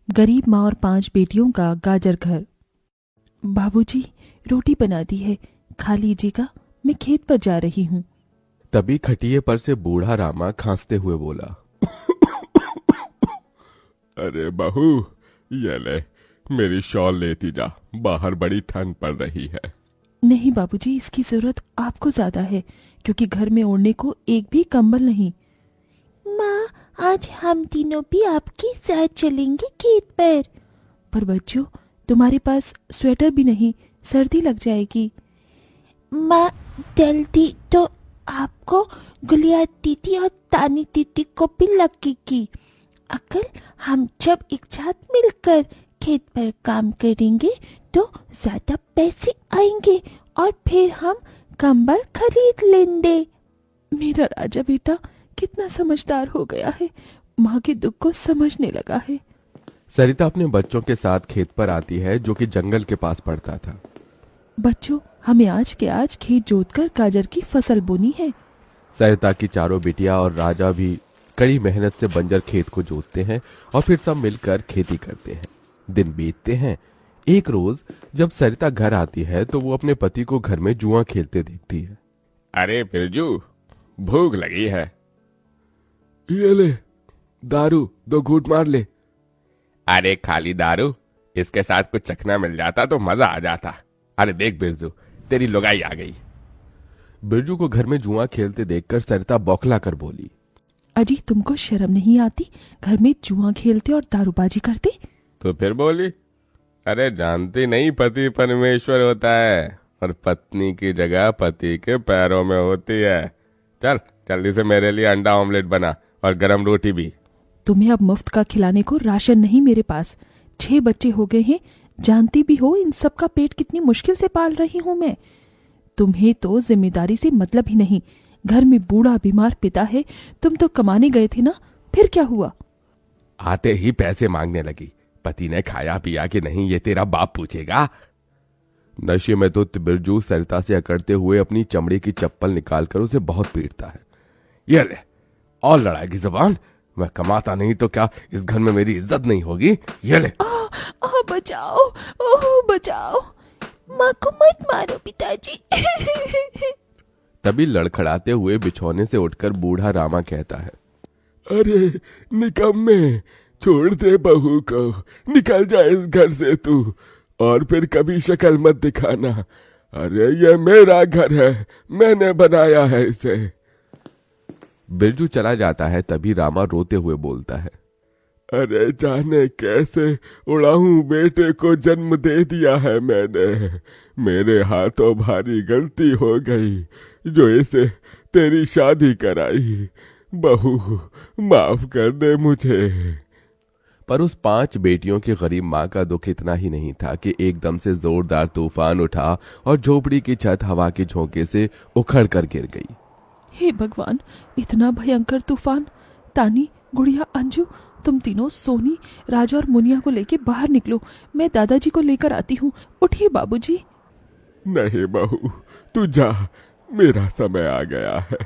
गरीब माँ और 5 बेटियों का गाजर घर। बाबूजी, रोटी बना दी है, खा लीजिएगा, मैं खेत पर जा रही हूँ। तभी खटिये पर से बूढ़ा रामा खांसते हुए बोला, अरे बहू, ये ले, मेरी शॉल लेती जा, बाहर बड़ी ठंड पड़ रही है। नहीं बाबूजी, इसकी जरूरत आपको ज्यादा है, क्योंकि घर में ओढ़ने को एक भी कंबल नहीं। माँ, आज हम तीनों भी आपके साथ चलेंगे खेत पर बच्चों, तुम्हारे पास स्वेटर भी नहीं, सर्दी लग जाएगी। माँ, जल्दी तो आपको, गुलिया दीदी और तानी दीदी को भी लगेगी। अकल, हम जब एक साथ मिलकर खेत पर काम करेंगे तो ज्यादा पैसे आएंगे और फिर हम कंबल खरीद लेंगे। मेरा राजा बेटा कितना समझदार हो गया है, माँ के दुख को समझने लगा है। सरिता अपने बच्चों के साथ खेत पर आती है, जो कि जंगल के पास पड़ता था। बच्चों, हमें आज के आज खेत जोतकर गाजर की फसल बोनी है। सरिता की चारों बिटिया और राजा भी कड़ी मेहनत से बंजर खेत को जोतते हैं और फिर सब मिलकर खेती करते हैं। दिन बीतते हैं। एक रोज जब सरिता घर आती है तो वो अपने पति को घर में जुआ खेलते देखती है। अरे बिरजू, भूख लगी है। ये ले, दारू 2 घूंट मार ले। अरे खाली दारू, इसके साथ कुछ चखना मिल जाता तो मजा आ जाता। अरे देख बिरजू, तेरी लुगाई आ गई। बिरजू को घर में जुआ खेलते देखकर सरिता बौखला कर बोली, अजी, तुमको शर्म नहीं आती? घर में जुआ खेलते और दारूबाजी करते। तो फिर बोली, अरे जानती नहीं, पति परमेश्वर होता है और पत्नी की जगह पति के पैरों में होती है। चल जल्दी से मेरे लिए अंडा ऑमलेट बना और गरम रोटी भी। तुम्हें अब मुफ्त का खिलाने को राशन नहीं मेरे पास। 6 बच्चे हो गए हैं, जानती भी हो इन सब का पेट कितनी मुश्किल से पाल रही हूँ मैं। तुम्हें तो जिम्मेदारी से मतलब ही नहीं। घर में बूढ़ा बीमार पिता है, तुम तो कमाने गए थे ना, फिर क्या हुआ? आते ही पैसे मांगने लगी। पति ने खाया पिया कि नहीं ये तेरा बाप पूछेगा। नशे में तो बिरजू सरिता से अकड़ते हुए अपनी चमड़े की चप्पल निकालकर उसे बहुत पीटता है। ये ले, और लड़ाएगी जुबान। मैं कमाता नहीं तो क्या इस घर में मेरी इज्जत नहीं होगी? ये ले। बचाओ, ओह बचाओ, माँ को मत मारो पिताजी। तभी लड़खड़ाते हुए बिछौने से उठकर बूढ़ा रामा कहता है, अरे निकम्मे, छोड़ दे बहू को, निकल जा इस घर से तू, और फिर कभी शक्ल मत दिखाना। अरे ये मेरा घर है, मैंने बनाया है इसे। बिरजू चला जाता है। तभी रामा रोते हुए बोलता है, अरे जाने कैसे उड़ाऊं बेटे को जन्म दे दिया है मैंने। मेरे हाथों भारी गलती हो गई जो इसे तेरी शादी कराई। बहू माफ कर दे मुझे। पर उस 5 बेटियों की गरीब माँ का दुख इतना ही नहीं था कि एकदम से जोरदार तूफान उठा और झोपड़ी की छत हवा के झोंके से उखड़ कर गिर गई। हे भगवान, इतना भयंकर तूफान! तानी, गुड़िया, अंजू, तुम तीनों सोनी, राजा और मुनिया को लेके बाहर निकलो, मैं दादाजी को लेकर आती हूँ। उठिए बाबूजी। नहीं बहू, तू जा, मेरा समय आ गया है।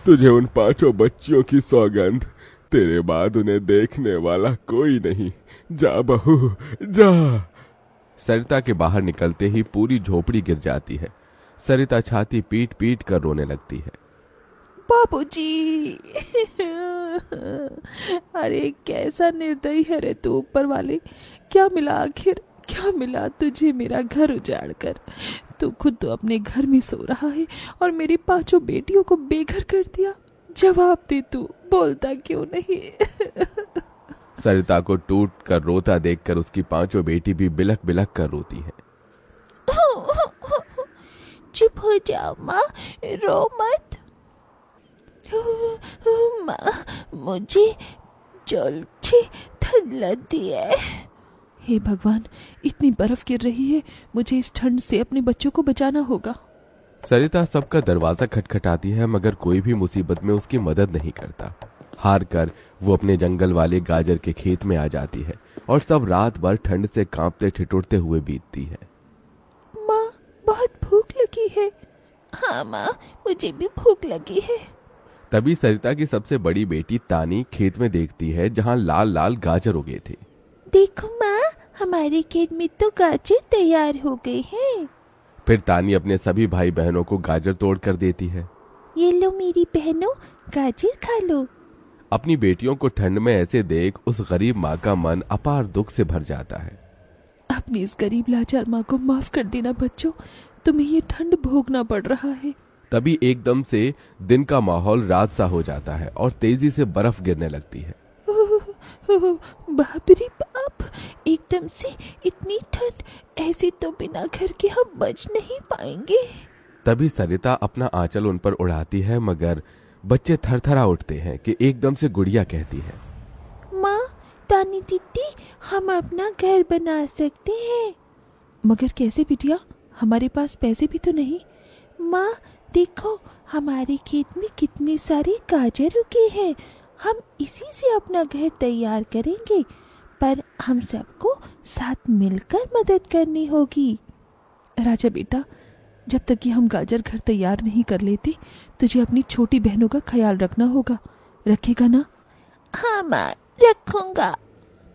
तुझे उन 5 बच्चियों की सौगंध, तेरे बाद उन्हें देखने वाला कोई नहीं। जा बहू, जा। सरिता के बाहर निकलते ही पूरी झोपड़ी गिर जाती है। सरिता छाती पीट पीट कर रोने लगती है। बाबूजी। अरे कैसा निर्दयी है रे तू ऊपर वाले! क्या मिला आखिर, क्या मिला तुझे मेरा घर उजाड़ कर? तू खुद तो अपने घर में सो रहा है और मेरी 5 बेटियों को बेघर कर दिया। जवाब दे, तू बोलता क्यों नहीं? सरिता को टूट कर रोता देखकर उसकी 5 बेटी भी बिलख बिलख कर रोती है। चुप हो जाओ माँ, रो मत। माँ, मुझे जल्दी ठंड लगती है। हे भगवान, इतनी बर्फ गिर रही है, मुझे इस ठंड से अपने बच्चों को बचाना होगा। सरिता सबका दरवाजा खटखटाती है, मगर कोई भी मुसीबत में उसकी मदद नहीं करता। हार कर वो अपने जंगल वाले गाजर के खेत में आ जाती है और सब रात भर ठंड से कांपते ठिठुरते हुए बीतती है। माँ, बहुत भूख लगी है। हाँ माँ, मुझे भी भूख लगी है। तभी सरिता की सबसे बड़ी बेटी तानी खेत में देखती है जहां लाल लाल गाजर उगे थे। देखो माँ, हमारे खेत में तो गाजर तैयार हो गए हैं। फिर तानी अपने सभी भाई बहनों को गाजर तोड़ कर देती है। ये लो मेरी बहनों, गाजर खा लो। अपनी बेटियों को ठंड में ऐसे देख उस गरीब माँ का मन अपार दुख से भर जाता है। अपनी इस गरीब लाचार माँ को माफ कर देना बच्चों, तुम्हें ये ठंड भोगना पड़ रहा है। तभी एकदम से दिन का माहौल रात सा हो जाता है और तेजी से बर्फ गिरने लगती है। बाप रे बाप, एकदम से इतनी ठंड, ऐसे तो बिना घर के हम बच नहीं पाएंगे। तभी सरिता अपना आंचल उन पर उड़ाती है, मगर बच्चे थरथरा उठते हैं कि एकदम से गुड़िया कहती है, माँ, तानी दीदी, हम अपना घर बना सकते हैं। मगर कैसे बिटिया, हमारे पास पैसे भी तो नहीं। माँ देखो, हमारे खेत में कितने सारे गाजर उगे हैं, हम इसी से अपना घर तैयार करेंगे, पर हम सबको साथ मिलकर मदद करनी होगी। राजा बेटा, जब तक कि हम गाजर घर तैयार नहीं कर लेते, तुझे अपनी छोटी बहनों का ख्याल रखना होगा, रखेगा ना? हाँ माँ, रखूंगा।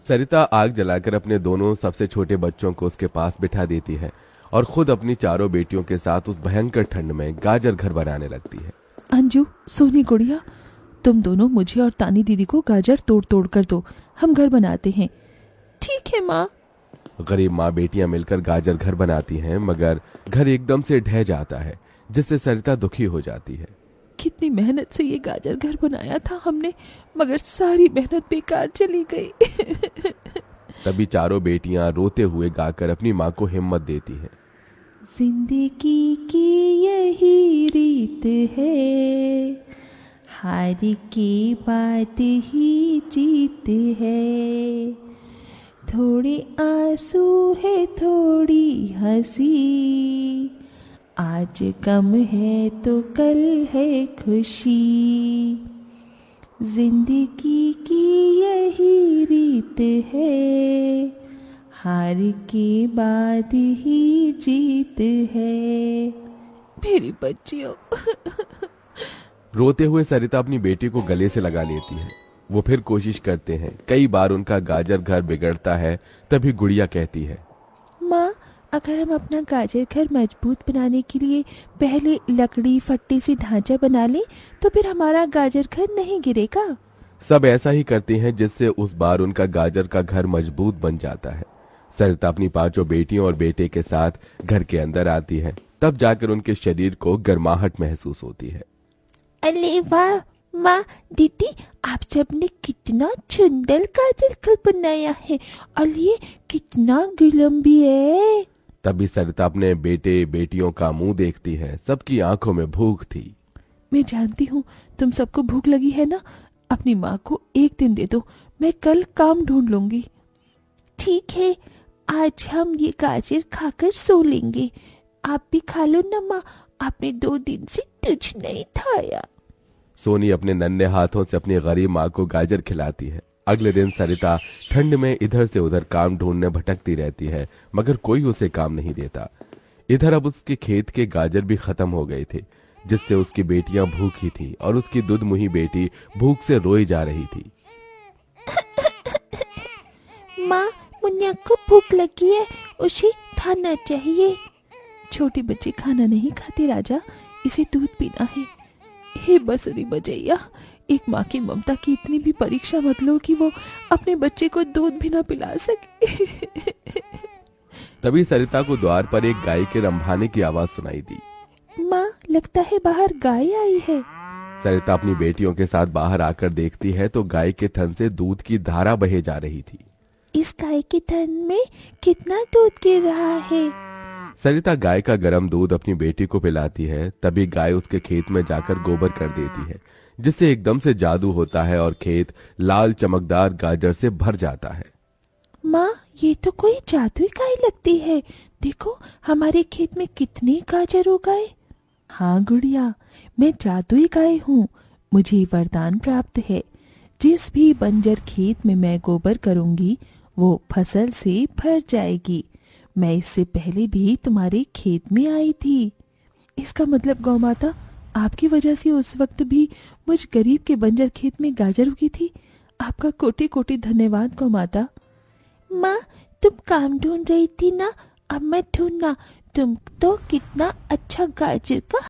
सरिता आग जलाकर अपने दोनों सबसे छोटे बच्चों को उसके पास बिठा देती है और खुद अपनी चारों बेटियों के साथ उस भयंकर ठंड में गाजर घर बनाने लगती है। अंजू, सोनी, गुड़िया, तुम दोनों मुझे और तानी दीदी को गाजर तोड़ तोड़ कर दो, हम घर बनाते हैं। ठीक है माँ। गरीब माँ बेटियां मिलकर गाजर घर बनाती हैं, मगर घर एकदम से ढह जाता है, जिससे सरिता दुखी हो जाती है। कितनी मेहनत से ये गाजर घर बनाया था हमने, मगर सारी मेहनत बेकार चली गई। तभी चारों बेटियां रोते हुए गाकर अपनी माँ को हिम्मत देती हैं। जिंदगी की यही रीत है, हार के बाद ही जीत है, थोड़े आंसू है थोड़ी हंसी, आज गम है तो कल है खुशी, जिंदगी की यही रीत है, हार के बाद ही जीत है। मेरी बच्चियों। रोते हुए सरिता अपनी बेटी को गले से लगा लेती है। वो फिर कोशिश करते हैं, कई बार उनका गाजर घर बिगड़ता है। तभी गुड़िया कहती है, माँ, अगर हम अपना गाजर घर मजबूत बनाने के लिए पहले लकड़ी फट्टे से ढांचा बना लें, तो फिर हमारा गाजर घर नहीं गिरेगा। सब ऐसा ही करते हैं, जिससे उस बार उनका गाजर का घर मजबूत बन जाता है। सरिता अपनी पांचों बेटियों और बेटे के साथ घर के अंदर आती है। तब जाकर उनके शरीर को गर्माहट महसूस होती है। अरे वाह माँ, दीदी, आप सबने कितना सुंदर गाजर घर बनाया है, और ये कितना गिलम भी है। तभी सरिता अपने बेटे बेटियों का मुंह देखती है। सबकी आंखों में भूख थी। मैं जानती हूँ तुम सबको भूख लगी है ना, अपनी माँ को एक दिन दे दो, मैं कल काम ढूंढ लूंगी। ठीक है, आज हम ये गाजर खाकर सो लेंगे। आप भी खा लो ना माँ, आपने 2 दिन से कुछ नहीं खाया। सोनी अपने नन्हे हाथों से अपनी गरीब माँ को गाजर खिलाती है। अगले दिन सरिता ठंड में इधर से उधर काम ढूंढने भटकती रहती है, मगर कोई उसे काम नहीं देता। इधर अब उसके खेत के गाजर भी खत्म हो गए थे, जिससे उसकी बेटियां भूखी थी और उसकी दुधमुही बेटी भूख से रोई जा रही थी। माँ, मुन्ना को भूख लगी है, उसे खाना चाहिए। छोटी बच्ची खाना नहीं खाती राजा, इसे दूध पीना है। हे बसुरी बजैया, एक माँ की ममता की इतनी भी परीक्षा मत लो कि वो अपने बच्चे को दूध भी ना पिला सके। तभी सरिता को द्वार पर एक गाय के रंभाने की आवाज सुनाई दी। माँ, लगता है बाहर गाय आई है। सरिता अपनी बेटियों के साथ बाहर आकर देखती है तो गाय के थन से दूध की धारा बहे जा रही थी। इस गाय के थन में कितना दूध गिर रहा है। सरिता गाय का गर्म दूध अपनी बेटी को पिलाती है। तभी गाय उसके खेत में जाकर गोबर कर देती है, जिससे एकदम से जादू होता है और खेत लाल चमकदार गाजर से भर जाता है। माँ, ये तो कोई जादुई गाय लगती है। देखो, हमारे खेत में कितने गाजर हो गए। हाँ गुड़िया, मैं जादुई गाय हूँ। मुझे वरदान प्राप्त है, जिस भी बंजर खेत में मैं गोबर करूंगी वो फसल से भर जाएगी। मैं इससे पहले भी तुम्हारे खेत में आई थी। इसका मतलब गौ माता, आपकी वजह से उस वक्त भी मुझ गरीब के बंजर खेत में गाजर उगी थी। आपका कोटि कोटि धन्यवाद गौ माता। माँ, तुम काम ढूंढ रही थी ना, अब मैं ढूंढना। तुम तो कितना अच्छा गाजर का